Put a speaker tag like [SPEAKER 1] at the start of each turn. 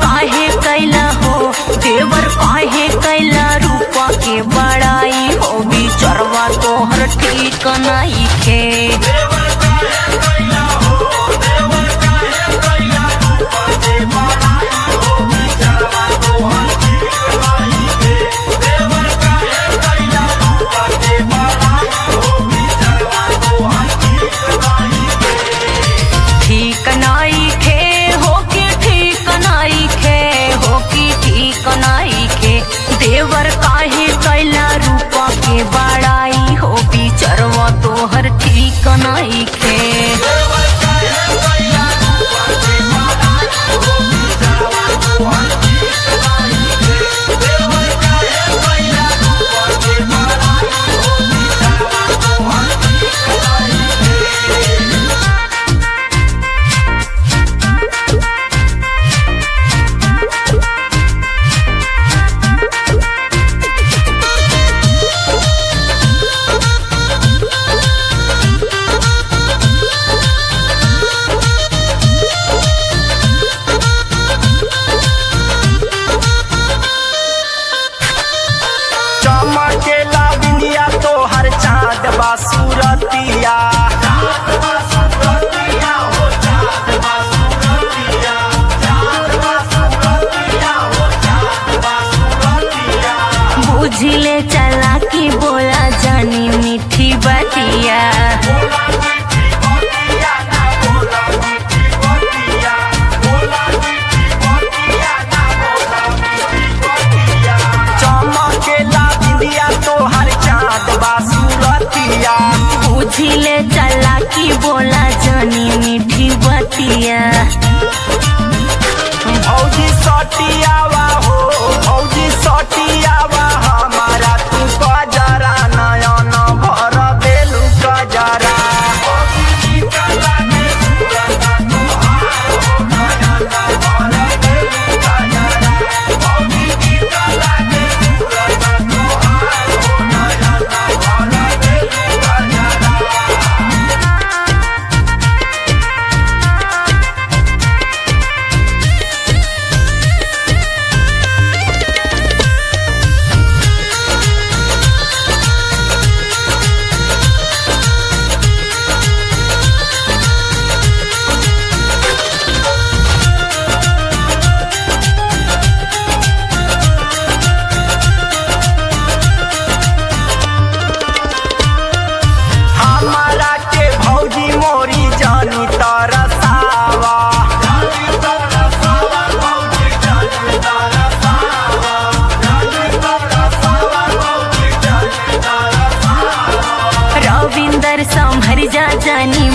[SPEAKER 1] काहे कैला हो देवर काहे कैला रूपा के बड़ाई हो बिचरवा तोहर ठीक नहीं खे। देवर काहे कैला रूपा के बड़ाई हो बिचरवा तोहर ठीक नहीं खे। सूरतिया बुझले चला की बोला जानी मीठी बतिया। बुझले चला की बोला जानी मीठी बतिया।
[SPEAKER 2] भौजी सटियावा हो भौजी सटियावा हमारा तू कजरा नयन भर बेलू कजरा।
[SPEAKER 1] संभर जा जानी